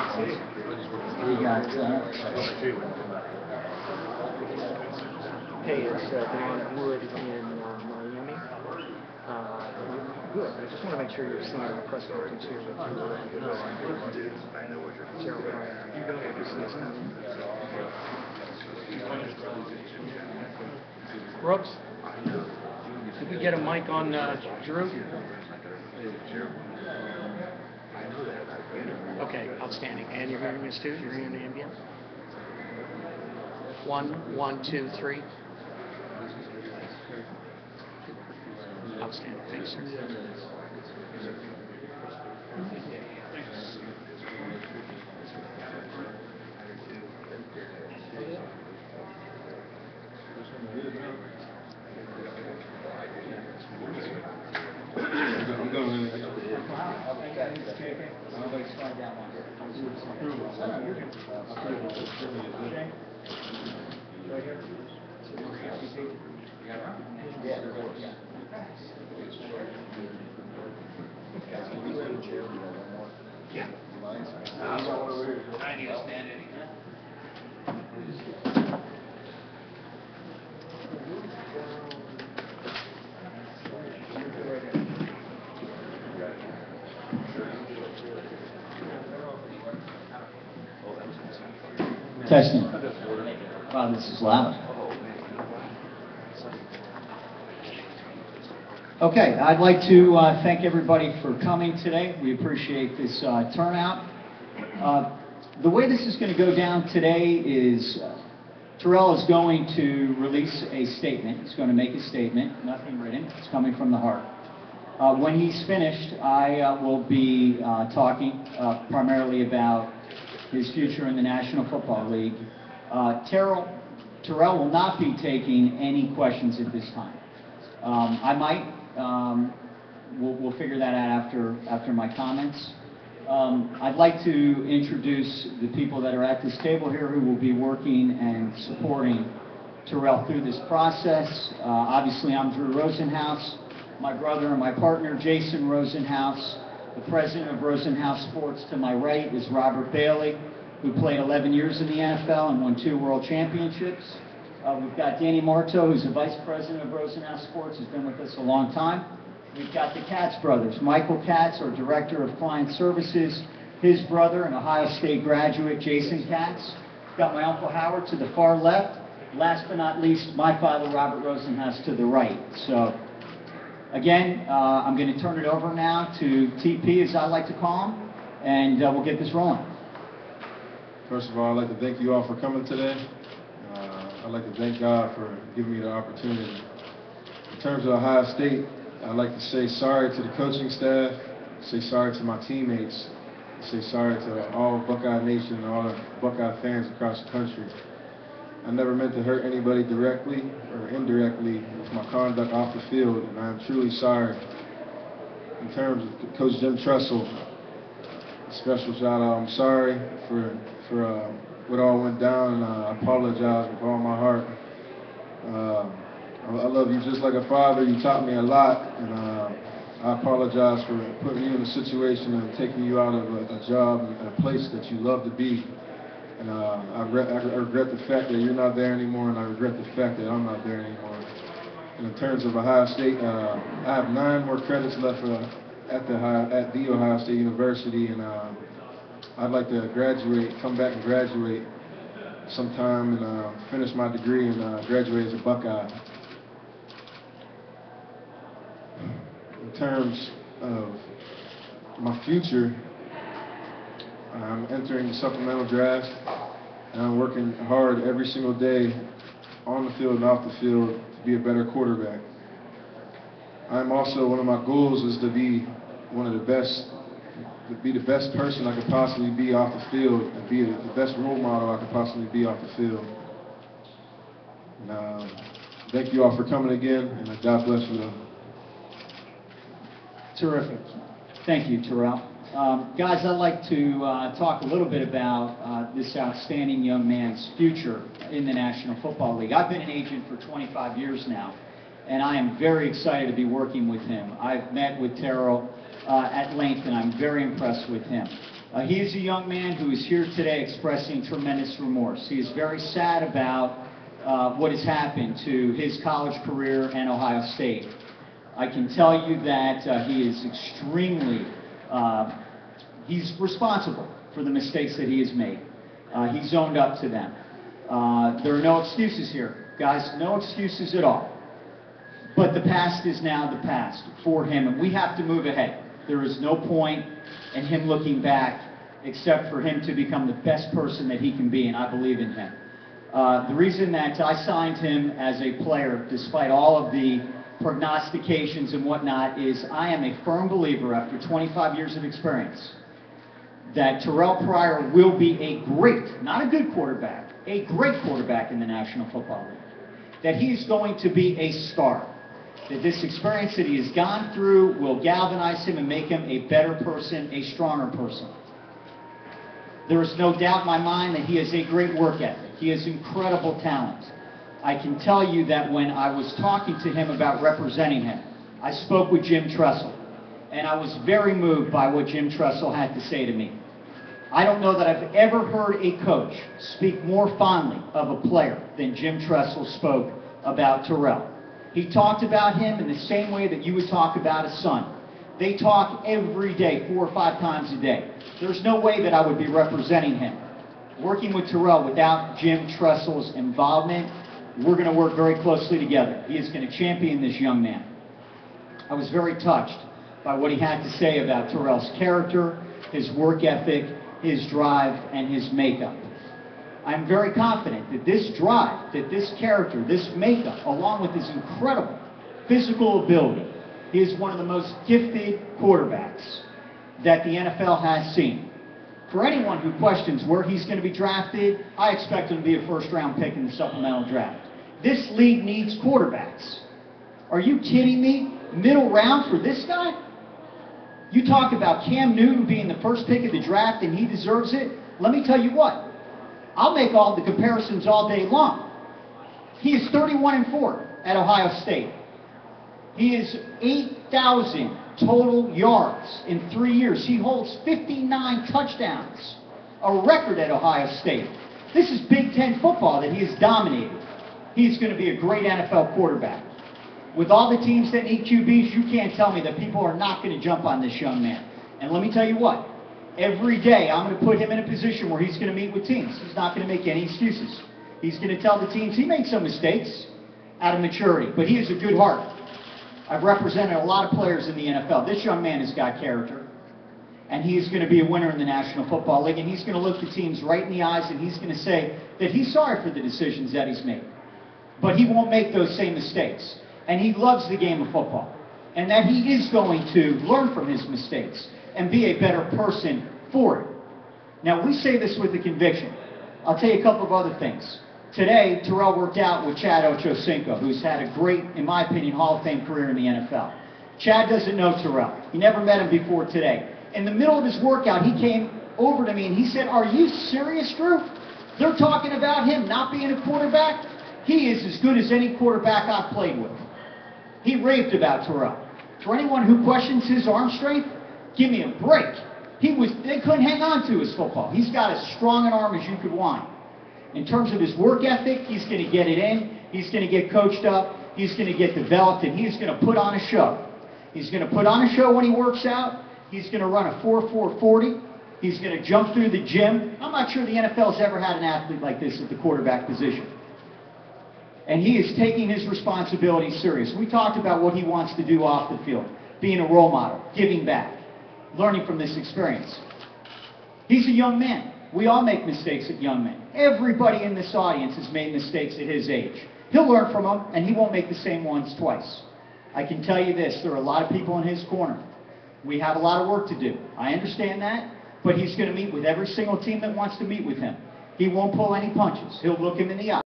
You got, Hey, it's Don Wood in Miami. Good. I just want to make sure you're seeing the press conference here with Terrelle Pryor. You got it. Brooks, did we get a mic on Drew? Okay, outstanding. And you're hearing this too? You're hearing the ambient? 1, 1, 2, 3. Outstanding. Thanks, sir. I need to stand in. testing. Wow, this is loud. Okay, I'd like to thank everybody for coming today. We appreciate this turnout. The way this is going to go down today is Terrelle is going to release a statement. He's going to make a statement, nothing written. It's coming from the heart. When he's finished, I will be talking primarily about his future in the National Football League. Terrelle will not be taking any questions at this time. I might. We'll figure that out after my comments. I'd like to introduce the people that are at this table here who will be working and supporting Terrelle through this process. Obviously, I'm Drew Rosenhaus. My brother and my partner, Jason Rosenhaus. The president of Rosenhaus Sports to my right is Robert Bailey, who played 11 years in the NFL and won 2 world championships. We've got Danny Marto, who's the vice president of Rosenhaus Sports, who's been with us a long time. We've got the Katz brothers. Michael Katz, our director of client services, his brother, an Ohio State graduate, Jason Katz. We've got my Uncle Howard to the far left. Last but not least, my father, Robert Rosenhaus, to the right. So, again, I'm going to turn it over now to TP, as I like to call him, and we'll get this rolling. First of all, I'd like to thank you all for coming today. I'd like to thank God for giving me the opportunity. In terms of Ohio State, I'd like to say sorry to the coaching staff, say sorry to my teammates, say sorry to all Buckeye Nation and all the Buckeye fans across the country. I never meant to hurt anybody directly or indirectly with my conduct off the field, and I'm truly sorry. In terms of Coach Jim Tressel, a special shout out. I'm sorry for what all went down, and I apologize with all my heart. I love you just like a father. You taught me a lot, and I apologize for putting you in a situation and taking you out of a job and a place that you love to be. And I regret the fact that you're not there anymore, and I regret the fact that I'm not there anymore. And in terms of Ohio State, I have 9 more credits left at the Ohio State University, and I'd like to graduate, come back and graduate sometime and finish my degree and graduate as a Buckeye. In terms of my future, I'm entering the supplemental draft, and I'm working hard every single day on the field and off the field to be a better quarterback. I'm also, one of my goals is to be the best person I could possibly be off the field, and be the best role model I could possibly be off the field. And thank you all for coming again, and God bless you all. Terrific. Thank you, Terrelle. Guys, I'd like to talk a little bit about this outstanding young man's future in the National Football League. I've been an agent for 25 years now, and I am very excited to be working with him. I've met with Terrelle at length, and I'm very impressed with him. He is a young man who is here today expressing tremendous remorse. He is very sad about what has happened to his college career and Ohio State. I can tell you that he is extremely, he's responsible for the mistakes that he has made. He's owned up to them. There are no excuses here, guys, no excuses at all. But the past is now the past for him, and we have to move ahead. There is no point in him looking back except for him to become the best person that he can be, and I believe in him. The reason that I signed him as a player, despite all of the prognostications and whatnot, is I am a firm believer, after 25 years of experience, that Terrelle Pryor will be a great, not a good quarterback, a great quarterback in the National Football League. That he's going to be a star. That this experience that he has gone through will galvanize him and make him a better person, a stronger person. There is no doubt in my mind that he has a great work ethic. He has incredible talent. I can tell you that when I was talking to him about representing him, I spoke with Jim Tressel, and I was very moved by what Jim Tressel had to say to me. I don't know that I've ever heard a coach speak more fondly of a player than Jim Tressel spoke about Terrelle. He talked about him in the same way that you would talk about a son. They talk every day, 4 or 5 times a day. There's no way that I would be representing him. Working with Terrelle without Jim Tressel's involvement, we're going to work very closely together. He is going to champion this young man. I was very touched by what he had to say about Terrelle's character, his work ethic, his drive, and his makeup. I'm very confident that this drive, that this character, this makeup, along with his incredible physical ability, he is one of the most gifted quarterbacks that the NFL has seen. For anyone who questions where he's going to be drafted, I expect him to be a first-round pick in the supplemental draft. This league needs quarterbacks. Are you kidding me? Middle round for this guy? You talk about Cam Newton being the first pick of the draft and he deserves it. Let me tell you what. I'll make all the comparisons all day long. He is 31-4 at Ohio State. He is 8,000 total yards in 3 years. He holds 59 touchdowns, a record at Ohio State. This is Big Ten football that he has dominated. He's going to be a great NFL quarterback. With all the teams that need QBs, you can't tell me that people are not going to jump on this young man. And let me tell you what. Every day, I'm going to put him in a position where he's going to meet with teams. He's not going to make any excuses. He's going to tell the teams he made some mistakes out of maturity, but he has a good heart. I've represented a lot of players in the NFL. This young man has got character, and he is going to be a winner in the National Football League, and he's going to look the teams right in the eyes, and he's going to say that he's sorry for the decisions that he's made. But he won't make those same mistakes, and he loves the game of football, and that he is going to learn from his mistakes and be a better person for it. Now, we say this with a conviction. I'll tell you a couple of other things. Today, Terrelle worked out with Chad Ochocinco, who's had a great, in my opinion, Hall of Fame career in the NFL. Chad doesn't know Terrelle. He never met him before today. In the middle of his workout, he came over to me and he said, "Are you serious, Drew? They're talking about him not being a quarterback? He is as good as any quarterback I've played with." He raved about Terrelle. For anyone who questions his arm strength, give me a break. They couldn't hang on to his football. He's got as strong an arm as you could want. In terms of his work ethic, he's going to get it in. He's going to get coached up. He's going to get developed, and he's going to put on a show. He's going to put on a show when he works out. He's going to run a 4.440. He's going to jump through the gym. I'm not sure the NFL has ever had an athlete like this at the quarterback position. And he is taking his responsibility serious. We talked about what he wants to do off the field, being a role model, giving back, learning from this experience. He's a young man. We all make mistakes at young men. Everybody in this audience has made mistakes at his age. He'll learn from them, and he won't make the same ones twice. I can tell you this, there are a lot of people in his corner. We have a lot of work to do. I understand that, but he's going to meet with every single team that wants to meet with him. He won't pull any punches. He'll look him in the eye.